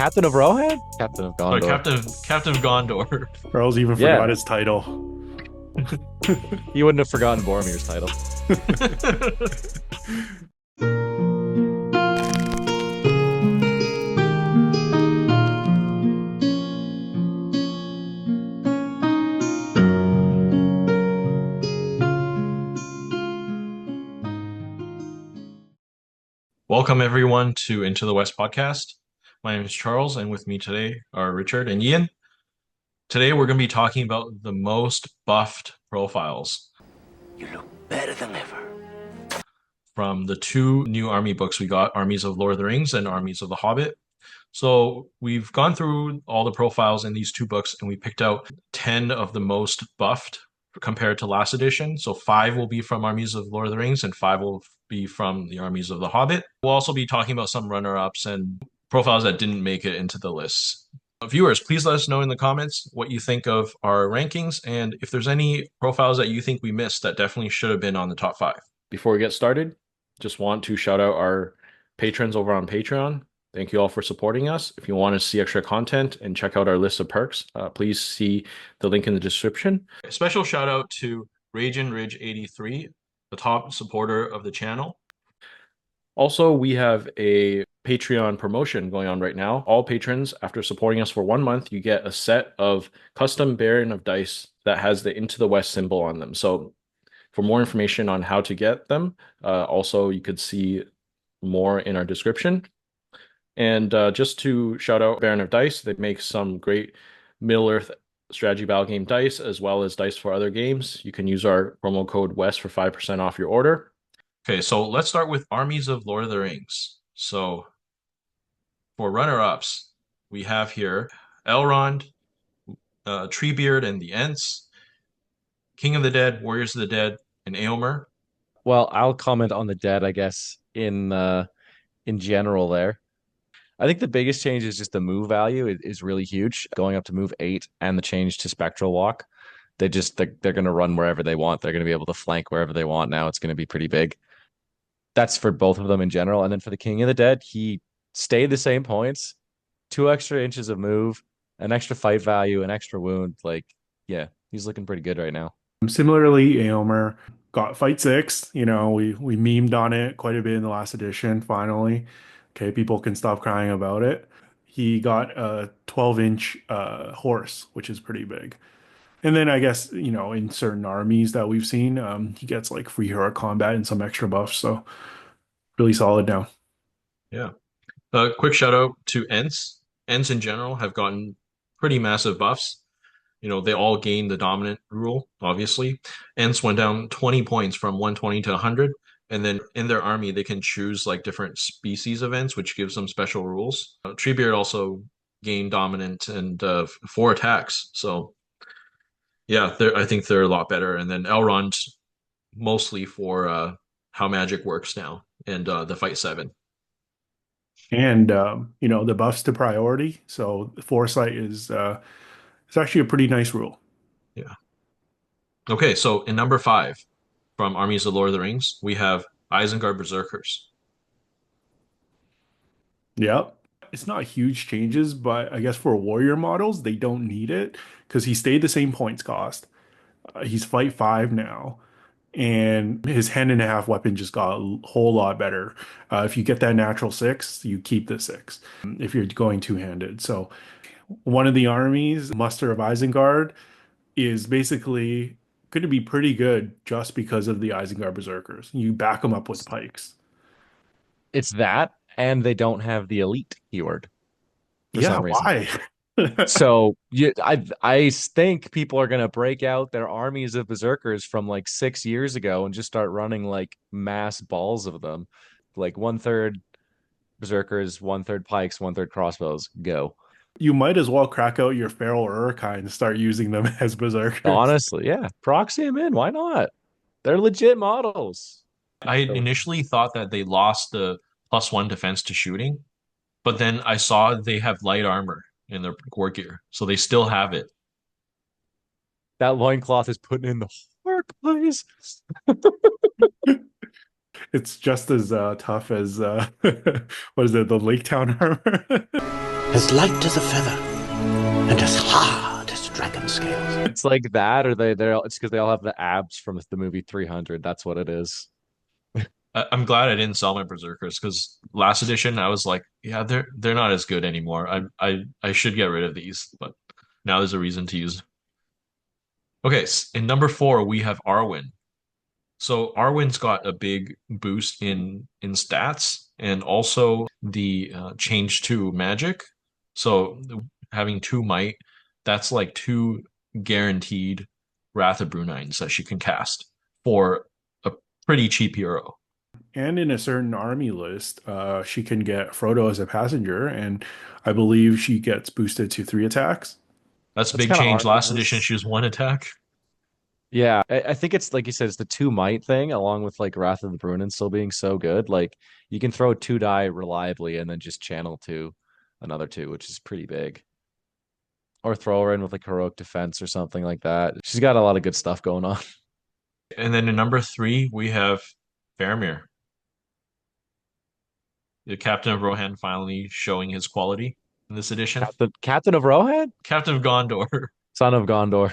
Captain of Rohan? Captain of Oh, Gondor. Captain Gondor. Charles even Yeah, forgot his title. he wouldn't have forgotten Boromir's title. Welcome everyone to Into the West podcast. My name is Charles, and with me today are Richard and Ian. Today we're going to be talking about the most buffed profiles You look better than ever. from the two new army books we got, Armies of Lord of the Rings and Armies of the Hobbit. So we've gone through all the profiles in these two books, and we picked out 10 of the most buffed compared to last edition. So 5 will be from Armies of Lord of the Rings, and 5 will be from the Armies of the Hobbit. We'll also be talking about some runner-ups and profiles that didn't make it into the list. Viewers, please let us know in the comments what you think of our rankings, and if there's any profiles that you think we missed that definitely should have been on the top 5. Before we get started, just want to shout out our patrons over on Patreon. Thank you all for supporting us. If you want to see extra content and check out our list of perks, please see the link in the description. A special shout out to Ragin Ridge 83, the top supporter of the channel. Also, we have a Patreon promotion going on right now. All patrons, after supporting us for 1 month, you get a set of custom Baron of dice that has the Into the West symbol on them. So for more information on how to get them, also you could see more in our description. And just to shout out Baron of Dice, they make some great Middle-earth strategy battle game dice, as well as dice for other games. You can use our promo code WEST for 5% off your order. Okay, so let's start with Armies of Lord of the Rings. So for runner-ups, we have here Elrond, Treebeard and the Ents, King of the Dead, Warriors of the Dead, and Éomer. Well, I'll comment on the dead, I guess, in general there. I think the biggest change is just the move value is really huge, going up to move 8 and the change to spectral walk. They're going to run wherever they want. They're going to be able to flank wherever they want now. It's going to be pretty big. That's for both of them in general. And then for the King of the Dead, he stayed the same points, 2 extra inches of move, an extra fight value, an extra wound. Like, yeah, he's looking pretty good right now. Similarly, Aomer got fight 6. We memed on it quite a bit in the last edition, finally. Okay, people can stop crying about it. He got a 12-inch horse, which is pretty big. And then I guess, in certain armies that we've seen, he gets like free hero combat and some extra buffs. So really solid now. Yeah. Quick shout out to Ents. Ents in general have gotten pretty massive buffs. They all gained the dominant rule, obviously. Ents went down 20 points from 120 to 100. And then in their army, they can choose like different species of Ents, which gives them special rules. Treebeard also gained dominant and 4 attacks. So yeah, I think they're a lot better. And then Elrond mostly for how magic works now and the fight 7. And the buffs to priority. So foresight is it's actually a pretty nice rule. Yeah. Okay, so in number 5 from Armies of Lord of the Rings, we have Isengard Berserkers. Yep. It's not huge changes, but I guess for warrior models, they don't need it because he stayed the same points cost. He's fight 5 now, and his hand and a half weapon just got a whole lot better. If you get that natural 6, you keep the 6 if you're going two-handed. So one of the armies, Muster of Isengard, is basically going to be pretty good just because of the Isengard Berserkers. You back them up with pikes. It's that, and they don't have the elite keyword for Yeah, some reason. why? So I think people are gonna break out their armies of berserkers from like 6 years ago and just start running like mass balls of them, like 1/3 berserkers, 1/3 pikes, 1/3 crossbows. Go. You might as well crack out your feral Urukine and start using them as berserkers. Honestly, yeah, proxy them in. Why not? They're legit models. I initially thought that they lost the +1 defense to shooting, but then I saw they have light armor in their war gear, so they still have it. That loincloth is putting in the work, please. It's just as tough as what is it, the Lake Town armor? As light as a feather and as hard as dragon scales. It's like that, or it's because they all have the abs from the movie 300. That's what it is. I'm glad I didn't sell my Berserkers because last edition I was like, yeah, they're not as good anymore. I should get rid of these, but now there's a reason to use. Okay, in number four we have Arwen. So Arwen's got a big boost in stats and also the change to magic. So having two might, that's like two guaranteed Wrath of Brunines that she can cast for a pretty cheap hero. And in a certain army list, she can get Frodo as a passenger, and I believe she gets boosted to 3 attacks. That's a That's big kind of change. Last edition armless. she was one attack. Yeah, I think it's like you said, it's the two might thing, along with like Wrath of the Brunin still being so good. Like you can throw two die reliably and then just channel to another two, which is pretty big. Or throw her in with like heroic defense or something like that. She's got a lot of good stuff going on. And then in number three we have Faramir, the Captain of Rohan finally showing his quality in this edition. Captain of Rohan? Captain of Gondor. Son of Gondor.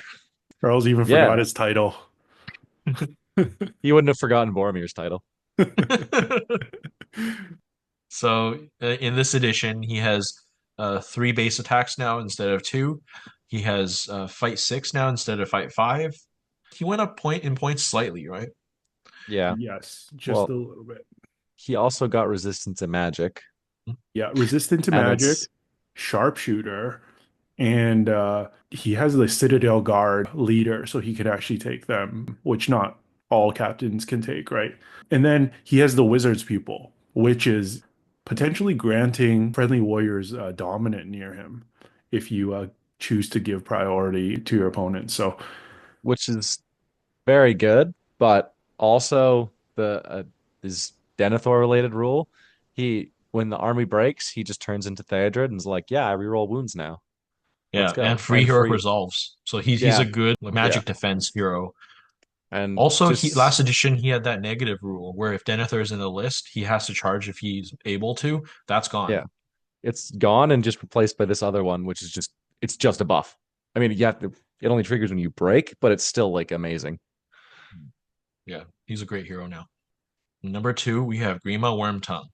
Charles even Yeah, forgot his title. he wouldn't have forgotten Boromir's title. So in this edition, he has three base attacks now instead of two. He has fight six now instead of fight five. He went up in points slightly, right? Yeah. Yes, just Well, a little bit. he also got resistance to magic. Yeah, resistant to And magic, it's sharpshooter, and he has the Citadel Guard leader, so he can actually take them, which not all captains can take, right? And then he has the Wizard's Pupil, which is potentially granting friendly warriors dominant near him if you choose to give priority to your opponent. So which is very good, but also the his Denethor related rule. He when the army breaks, he just turns into Theodred and is like, "Yeah, I reroll wounds now. Let's Yeah, and go." free And heroic free, resolves. So he's yeah, a good yeah, magic defense hero. and Also, he last just edition he had that negative rule where if Denethor is in the list, he has to charge if he's able to. That's yeah, gone. it's gone and just replaced by this other one, which is just a buff. I mean, it only triggers when you break, but it's still like amazing. Yeah, he's a great hero now. Number two, we have Grima Wormtongue.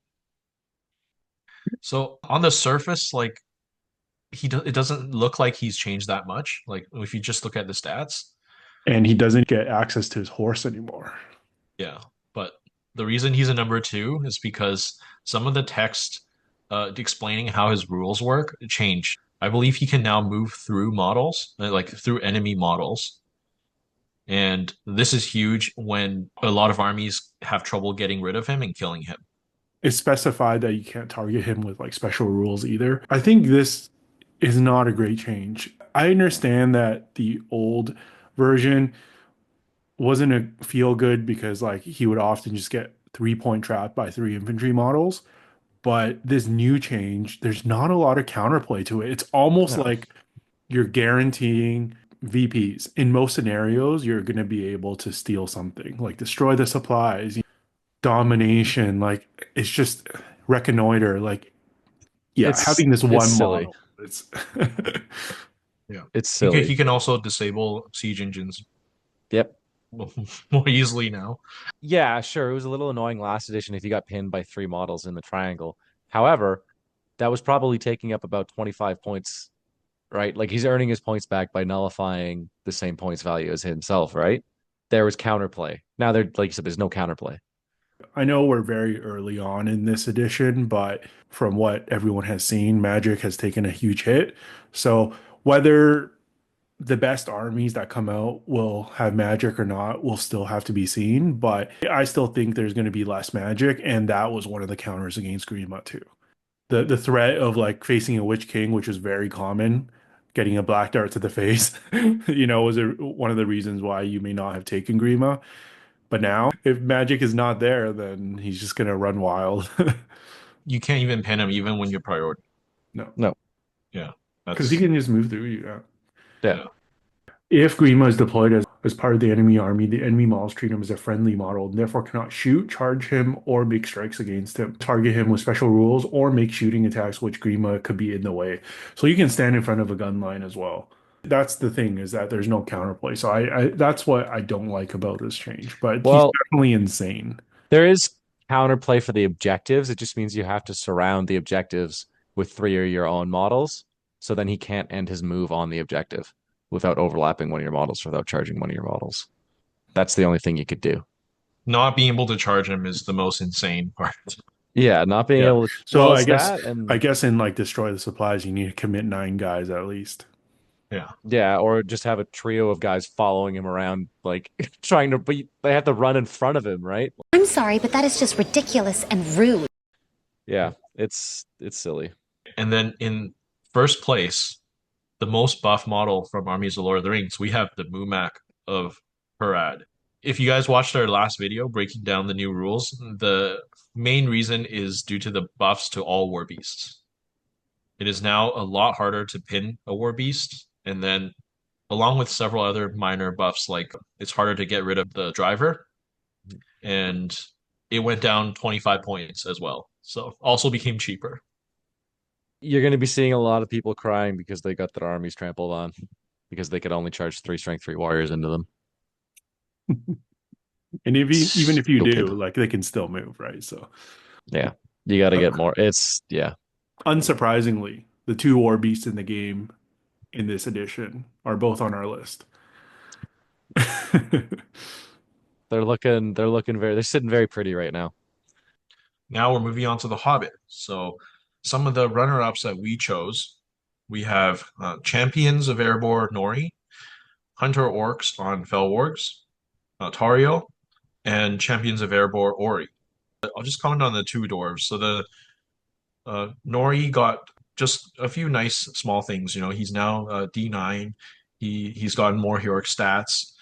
So on the surface, like it doesn't look like he's changed that much. Like if you just look at the stats, and he doesn't get access to his horse anymore. yeah. But the reason he's a number two is because some of the text explaining how his rules work changed. I believe he can now move through models, like through enemy models. And this is huge when a lot of armies have trouble getting rid of him and killing him. It's specified that you can't target him with like special rules either. I think this is not a great change. I understand that the old version wasn't a feel good because like he would often just get 3 point trapped by 3 infantry models. But this new change, there's not a lot of counterplay to it. It's almost No, like you're guaranteeing VPs. In most scenarios, you're going to be able to steal something, like destroy the supplies, domination. Like it's just reconnoiter. Like, yeah, having this it's one silly. model, it's Yeah. It's He silly. can also disable siege engines Yep. more easily now. Yeah, sure. It was a little annoying last edition if you got pinned by three models in the triangle. However, that was probably taking up about 25 points, right? Like he's earning his points back by nullifying the same points value as himself, right? There was counterplay. Now there, like you said, there's no counterplay. I know we're very early on in this edition, but from what everyone has seen, Magic has taken a huge hit. So whether the best armies that come out will have magic or not will still have to be seen, but I still think there's going to be less magic, and that was one of the counters against Greenmut too. The threat of like facing a Witch King, which was very common, getting a black dart to the face, was one of the reasons why you may not have taken Grima. But now, if magic is not there, then he's just gonna run wild. You can't even pin him even when you're priority. No, No. Yeah. because he That's can just move through you. Yeah. Yeah. yeah. If Grima is deployed as as part of the enemy army. The enemy models treat him as a friendly model and therefore cannot shoot, charge him, or make strikes against him, target him with special rules, or make shooting attacks which Grima could be in the way. So you can stand in front of a gun line as well. That's the thing, is that there's no counterplay. So I that's what I don't like about this change. But he's Well, definitely insane. there is counterplay for the objectives. It just means you have to surround the objectives with three of your own models. So then he can't end his move on the objective without overlapping one of your models, without charging one of your models. That's the only thing you could do. Not being able to charge him is the most insane part. Yeah, not being Yeah. able to. So Well, I it's guess that, I and guess in like destroy the supplies, you need to commit 9 guys at least. Yeah. yeah, or just have a trio of guys following him around, like trying to beat. They have to run in front of him, right? I'm sorry, but that is just ridiculous and rude. Yeah, it's silly. And then in first place, the most buff model from Armies of Lord of the Rings, we have the Mumak of Harad. If you guys watched our last video breaking down the new rules, the main reason is due to the buffs to all war beasts. It is now a lot harder to pin a war beast, and then along with several other minor buffs, like it's harder to get rid of the driver, and it went down 25 points as well. So also became cheaper. You're going to be seeing a lot of people crying because they got their armies trampled on because they could only charge 3 strength 3 warriors into them. And even if you do, Stupid. like they can still move, right? So Yeah, you got to get more. It's yeah. unsurprisingly, the 2 war beasts in the game in this edition are both on our list. They're sitting very pretty right now. Now we're moving on to the Hobbit. So some of the runner-ups that we chose, we have Champions of Erebor Nori, Hunter Orcs on Felwargs, Tario, and Champions of Erebor Ori. I'll just comment on the 2 dwarves. So the Nori got just a few nice small things. You know, he's now D9. He's gotten more heroic stats,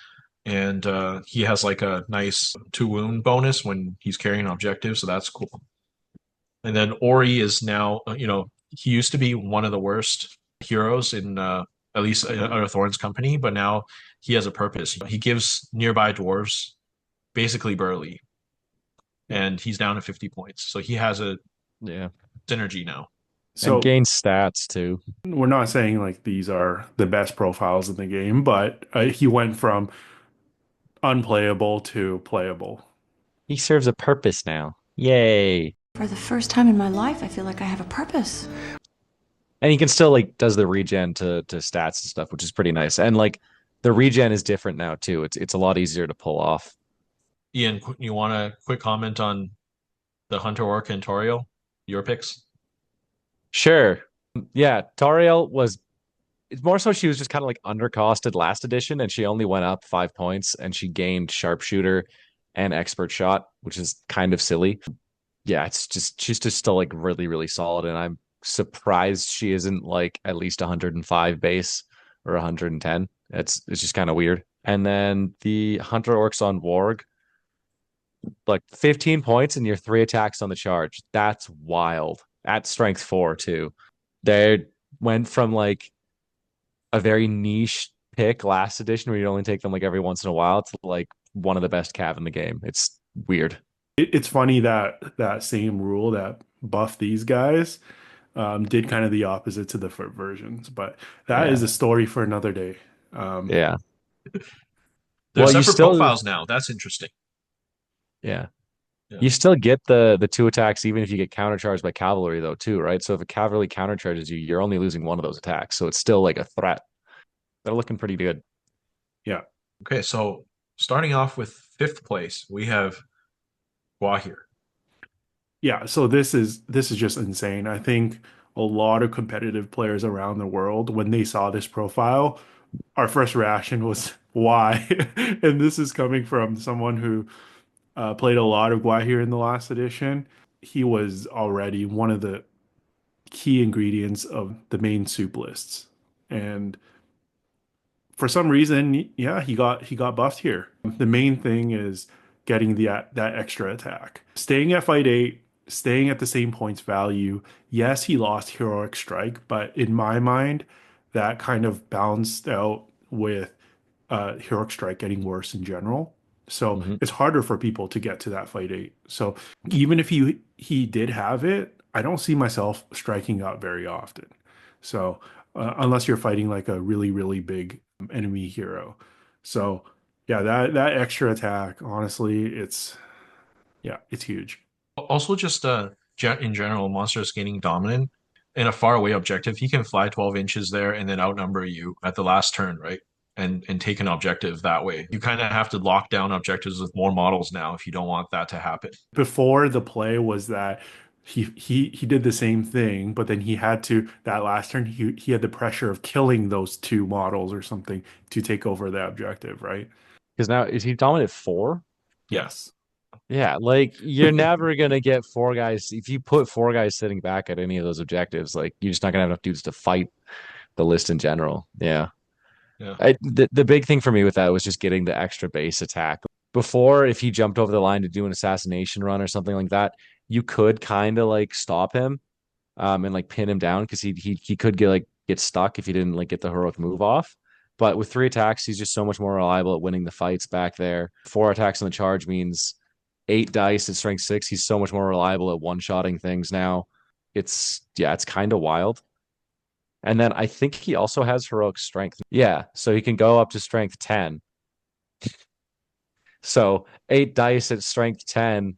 and he has like a nice 2 wound bonus when he's carrying an objective. So that's cool. And then Ori is now, he used to be one of the worst heroes in at least under Thorn's company, but now he has a purpose. He gives nearby dwarves basically burly, and he's down to 50 points. So he has a Yeah, synergy now. So and gain stats too. we're not saying like these are the best profiles in the game, but he went from unplayable to playable. He serves a purpose now. Yay! For the first time in my life, I feel like I have a purpose. And he can still like does the regen to stats and stuff, which is pretty nice. And like the regen is different now too. It's a lot easier to pull off. Ian, you want a quick comment on the Hunter Orc and Toriel? Your picks? Sure. Yeah, Tariel was it's more so she was just kind of like undercosted last edition and she only went up 5 points and she gained sharpshooter and expert shot, which is kind of silly. Yeah, it's just she's just still like really, really solid. And I'm surprised she isn't like at least 105 base or 110. It's just kind of weird. And then the Hunter Orcs on Warg, like 15 points and your 3 attacks on the charge. That's wild. At strength 4 too. They went from like a very niche pick last edition where you only take them like every once in a while to like one of the best cav in the game. It's weird. It's funny that that same rule that buffed these guys did kind of the opposite to the FERT versions, but that Yeah. is a story for another day. Yeah. They're Well, you separate still profiles now. That's interesting. yeah. Yeah. You still get the 2 attacks even if you get countercharged by cavalry though too, right? So if a cavalry countercharges you, you're only losing one of those attacks. So it's still like a threat. They're looking pretty good. Yeah. Okay, so starting off with 5th place, we have Gwahir. Yeah, so this is just insane. I think a lot of competitive players around the world, when they saw this profile, our first reaction was why? And this is coming from someone who played a lot of Gwahir in the last edition. He was already one of the key ingredients of the main soup lists. And for some reason, yeah, he got buffed here. The main thing is getting that extra attack. Staying at fight 8, staying at the same points value. Yes, he lost heroic strike, but in my mind, that kind of balanced out with heroic strike getting worse in general. So Mhm. it's harder for people to get to that fight 8. So even if he did have it, I don't see myself striking out very often. So unless you're fighting like a really, really big enemy hero. So yeah, that extra attack, honestly, it's huge. Also, just in general, monsters gaining dominant in a far away objective, he can fly 12 inches there and then outnumber you at the last turn, right? And take an objective that way. You kind of have to lock down objectives with more models now if you don't want that to happen. Before the play was that he did the same thing, but then he had to that last turn he had the pressure of killing those 2 models or something to take over the objective, right? Because now is he dominant 4? Yes. Yeah, like you're never gonna get 4 guys if you put 4 guys sitting back at any of those objectives. Like you're just not gonna have enough dudes to fight the list in general. Yeah. Yeah. The big thing for me with that was just getting the extra base attack. Before, if he jumped over the line to do an assassination run or something like that, you could kind of like stop him, and like pin him down because he could get stuck if he didn't like get the heroic move off. But with 3 attacks, he's just so much more reliable at winning the fights back there. 4 attacks on the charge means 8 dice at strength 6. He's so much more reliable at one-shotting things now. It's kind of wild. And then I think he also has heroic strength. Yeah, so he can go up to strength 10. So 8 dice at strength 10,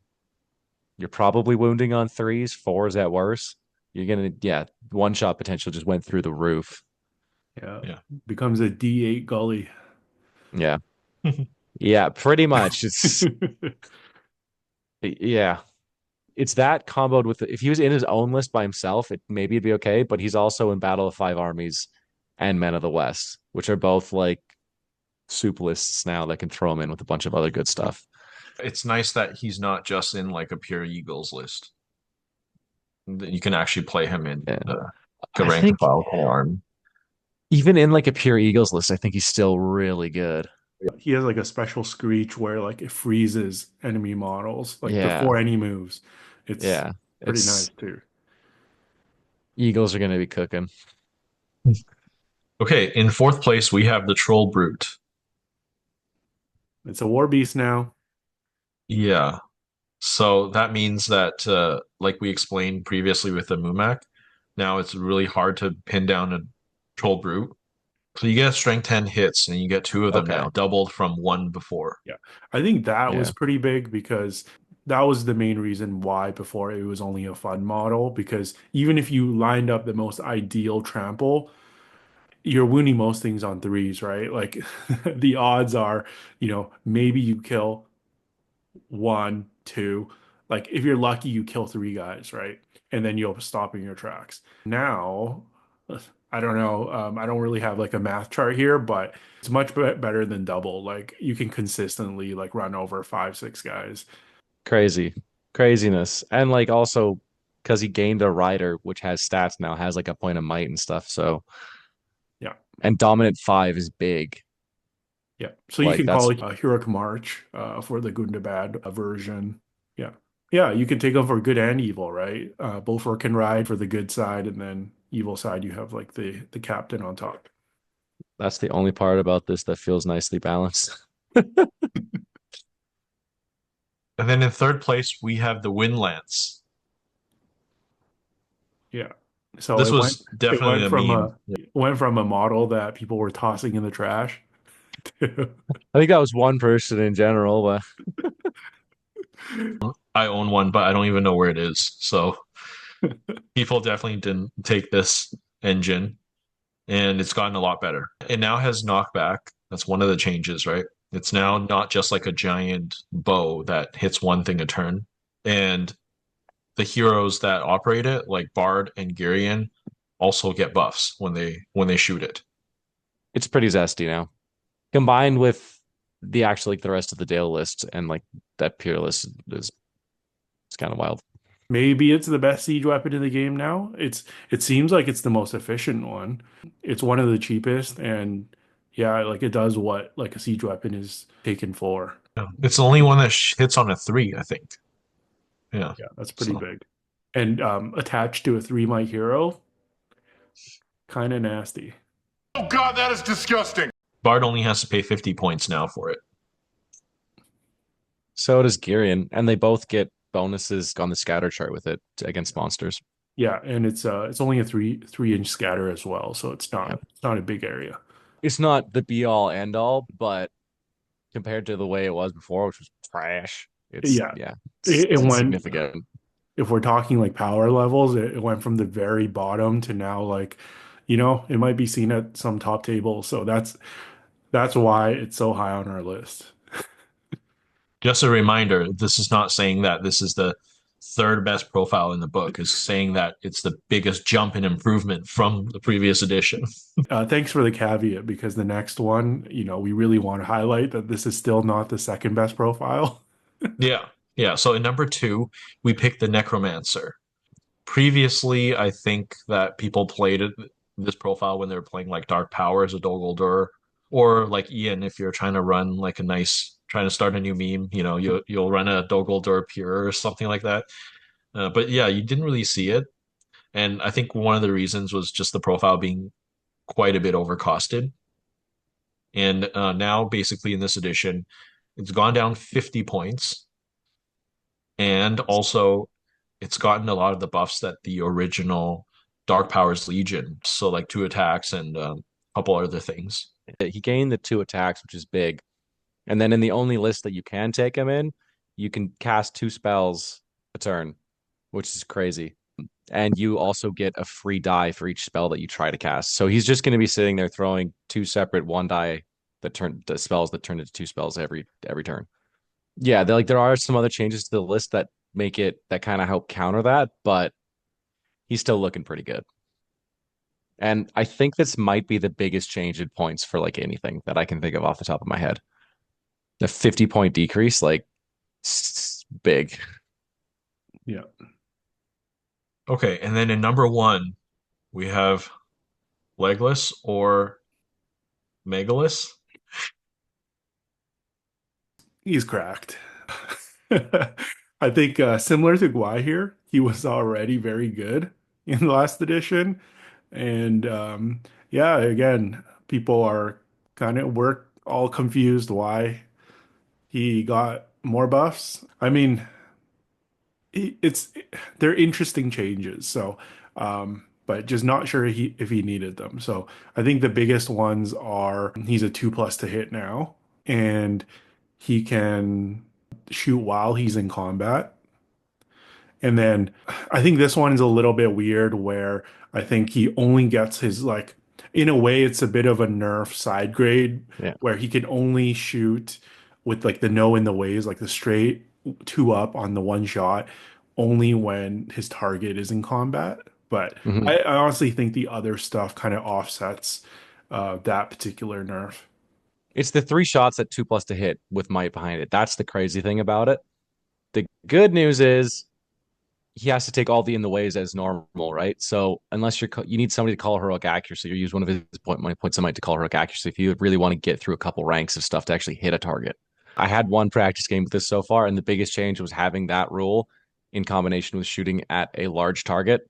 you're probably wounding on 3s, 4s at worst. You're gonna, one shot potential just went through the roof. Yeah. Becomes a D8 gully. Yeah. Yeah, pretty much. Yeah. It's that comboed with if he was in his own list by himself, maybe it'd be okay, but he's also in Battle of 5 Armies and Men of the West, which are both like soup lists now that can throw him in with a bunch of other good stuff. It's nice that he's not just in like a pure Eagles list. You can actually play him in Yeah. the I rank think and file arm. even in like a pure Eagles list, I think he's still really good. He has like a special screech where like it freezes enemy models like Yeah. before any moves. It's Yeah. pretty It's nice too. Eagles are gonna be cooking. Okay, in 4th place we have the Troll Brute. It's a war beast now. Yeah. So that means that, like we explained previously with the Mumak, now it's really hard to pin down a Troll Brute. So you get strength 10 hits and you get 2 of them Okay. now, doubled from 1 before. Yeah. I think that Yeah. was pretty big because that was the main reason why before it was only a fun model, because even if you lined up the most ideal trample, you're wounding most things on 3s, right? Like the odds are, maybe you kill 1, 2. Like if you're lucky, you kill 3 guys, right? And then you'll stop in your tracks. Now, I don't know. I don't really have like a math chart here, but it's much better than double. Like you can consistently like run over 5, 6 guys. Craziness. And like also because he gained a rider which has stats now, has like a point of might and stuff. So Yeah. and dominant 5 is big. Yeah. So you Like can that's call it a Heroic March for the Gundabad version. Yeah. Yeah, you can take them for good and evil, right? Bolfer can ride for the good side, and then evil side you have like the captain on top. that's the only part about this that feels nicely balanced. And then in 3rd place we have the Wind Lance. Yeah. So This it was went definitely a from meme. went from a model that people were tossing in the trash to I think that was one person in general, but I own one, but I don't even know where it is. So people definitely didn't take this engine, and it's gotten a lot better. It now has knockback. That's one of the changes, right? It's now not just like a giant bow that hits one thing a turn. And the heroes that operate it, like Bard and Girion, also get buffs when they shoot it. it's pretty zesty now. Combined with the actually like the rest of the Dale list and like that pure list is it's kind of wild. maybe it's the best siege weapon in the game now. It seems like it's the most efficient one. It's one of the cheapest, and yeah, like it does what like a siege weapon is taken for. It's the only one that hits on a 3, I think. Yeah. Yeah, that's pretty So- big. And attached to a 3 might hero, kind of nasty. Oh God, that is disgusting. Bard only has to pay 50 points now for it. So does Girion, and they both get bonuses on the scatter chart with it against monsters. Yeah, and it's only a 3-inch scatter as well, so Yep. it's not a big area. It's not the be all end all, but compared to the way it was before, which was trash, it's Yeah, yeah, it it's went. significant. If we're talking like power levels, it went from the very bottom to now like, it might be seen at some top tables. So that's why it's so high on our list. Just a reminder, this is not saying that this is the third best profile in the book. It's saying that it's the biggest jump in improvement from the previous edition. Thanks for the caveat because the next one, we really want to highlight that this is still not the second best profile. Yeah. Yeah. So in number two, we picked the Necromancer. Previously, I think that people played this profile when they were playing like Dark Power as a Dol Guldur, or like Ian, if you're trying to run like trying to start a new meme, you'll run a Dol Guldur Pure or something like that. But yeah, you didn't really see it. And I think one of the reasons was just the profile being quite a bit overcosted. And now, basically, in this edition, it's gone down 50 points. And also, it's gotten a lot of the buffs that the original Dark Powers Legion, so like 2 attacks and a couple other things. He gained the 2 attacks, which is big. And then in the only list that you can take him in, you can cast 2 spells a turn, which is crazy. And you also get a free die for each spell that you try to cast. So he's just going to be sitting there throwing 2 separate 1 die the spells that turn into 2 spells every turn. Yeah, there are some other changes to the list that kind of help counter that, but he's still looking pretty good. And I think this might be the biggest change in points for like anything that I can think of off the top of my head. The 50-point decrease, like big. Yeah. Okay, and then in number one, we have Legless or Megalus. He's cracked. I think similar to Guy here, he was already very good in the last edition. And yeah, again, people are we're all confused why he got more buffs. I mean, it's they're interesting changes. So, but just not sure if he needed them. So I think the biggest ones are he's a 2+ to hit now, and he can shoot while he's in combat. And then I think this one is a little bit weird where I think he only gets his like in a way it's a bit of a nerf side grade Yeah. where he can only shoot with like the no in the ways, like the straight 2 up on the one shot only when his target is in combat. But Mhm. I honestly think the other stuff kind of offsets that particular nerf. It's the 3 shots at 2+ to hit with might behind it. That's the crazy thing about it. The good news is he has to take all the in the ways as normal, right? So unless you need somebody to call heroic accuracy, or use one of his points of might to call heroic accuracy if you really want to get through a couple ranks of stuff to actually hit a target. I had one practice game with this so far, and the biggest change was having that rule in combination with shooting at a large target.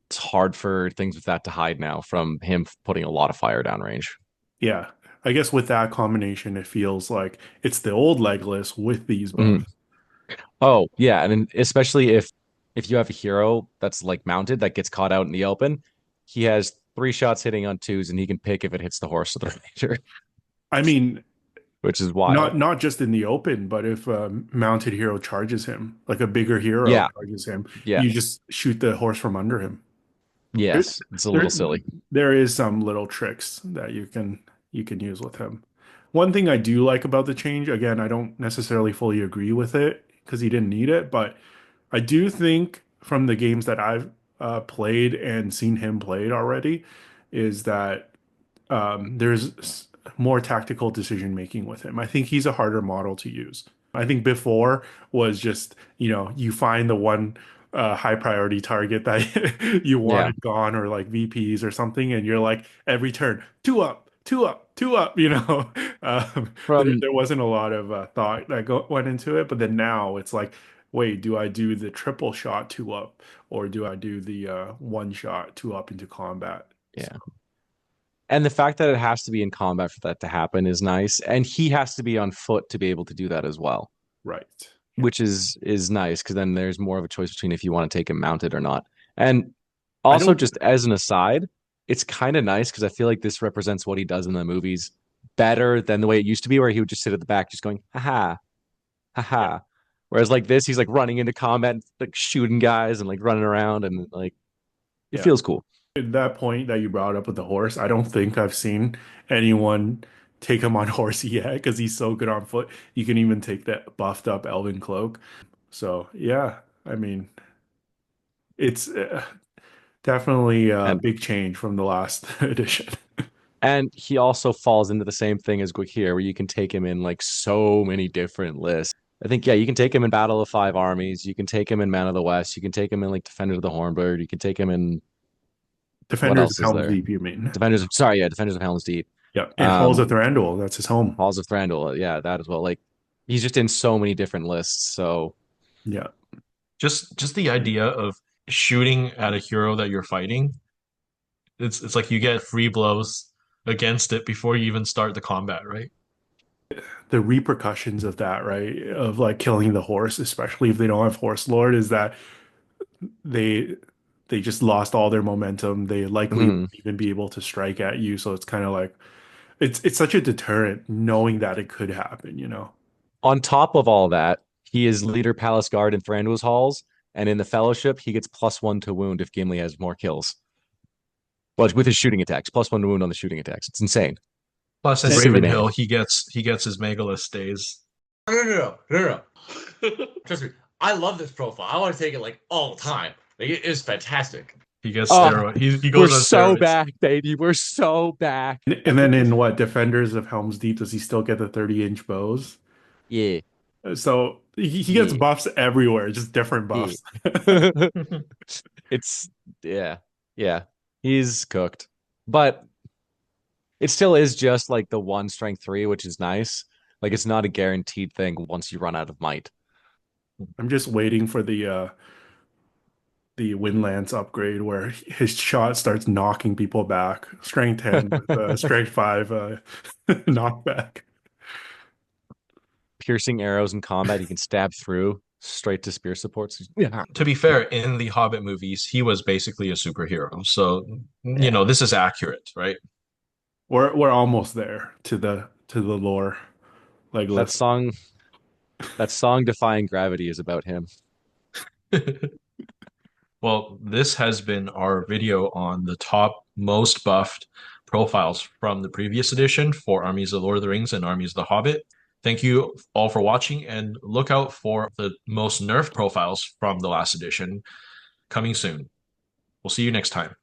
It's hard for things with that to hide now from him putting a lot of fire down range. Yeah. I guess with that combination, it feels like it's the old Legless with these Mhm. buffs. Oh, yeah, and especially if you have a hero that's like mounted that gets caught out in the open, he has 3 shots hitting on 2s, and he can pick if it hits the horse or the ranger, I mean, which is not wild. not just in the open, but if a mounted hero charges him, like a bigger hero Yeah, charges him, yeah, you just shoot the horse from under him. There, yes, it's a there, little silly. there is some little tricks that you can use with him. One thing I do like about the change, again, I don't necessarily fully agree with it because he didn't need it, but I do think from the games that I've played and seen him played already, is that there's more tactical decision making with him. I think he's a harder model to use. I think before was just, you find the one high priority target that you Yeah, wanted gone or like VPs or something, and you're like every turn, 2 up, 2 up, 2 up. from There wasn't a lot of thought that went into it, but then now it's like, wait, do I do the triple shot 2 up or do I do the one shot 2 up into combat? yeah, And the fact that it has to be in combat for that to happen is nice. And he has to be on foot to be able to do that as well, Right. which is nice because then there's more of a choice between if you want to take him mounted or not. And I also, don't. just as an aside, it's kind of nice because I feel like this represents what he does in the movies better than the way it used to be, where he would just sit at the back, just going, haha, Yeah. haha. Whereas like this, he's like running into combat, like shooting guys and like running around and like it Yeah. feels cool. At that point that you brought up with the horse, I don't think I've seen anyone take him on horse yet because he's so good on foot. You can even take that buffed up elven cloak. So yeah, I mean, it's definitely a And big change from the last edition. and he also falls into the same thing as Gwakir, where you can take him in like so many different lists. I think, yeah, you can take him in Battle of Five Armies. You can take him in Man of the West. You can take him in like Defender of the Hornbird. You can take him in what Defenders of else is Helm's there? Deep, you mean? Defenders of Helm's Deep. Yeah, and Halls of Um, Thranduil, that's his home. Halls of Thranduil, yeah, that as well. Like he's just in so many different lists. So Yeah. Just the idea of shooting at a hero that you're fighting, it's like you get free blows against it before you even start the combat, right? The repercussions of that, right? Of like killing the horse, especially if they don't have Horse Lord, is that they they just lost all their momentum. They likely mhm. won't even be able to strike at you. So it's kind of like it's such a deterrent knowing that it could happen, you know? On top of all that, he is leader Palace Guard in Thranduil's halls, and in the Fellowship, he gets +1 to wound if Gimli has more kills. Well, with his shooting attacks, +1 to wound on the shooting attacks. It's insane. Plus in Silly man. Ravenhill, he gets his Megalith days. No. Trust me, I love this profile. I want to take it like all the time. Like, it is fantastic. He gets Oh, steroid. He We're goes on so steroids. back, baby. We're so back. And then in what Defenders of Helm's Deep, does he still get the 30-inch bows? Yeah, So he gets yeah, buffs everywhere, just different yeah. buffs. It's yeah, yeah. He's cooked, but it still is just like the one strength three, which is nice. Like it's not a guaranteed thing once you run out of might. I'm just waiting for the Windlance upgrade where his shot starts knocking people back. Strength 10 with strength 5 knockback. Piercing arrows in combat, he can stab through straight to spear supports. Yeah, To be fair, in the Hobbit movies, he was basically a superhero. So, yeah. this is accurate, right? We're almost there to the lore. Like That let's song, that song "Defying Gravity" is about him. Well, this has been our video on the top most buffed profiles from the previous edition for Armies of Lord of the Rings and Armies of the Hobbit. Thank you all for watching, and look out for the most nerfed profiles from the last edition coming soon. We'll see you next time.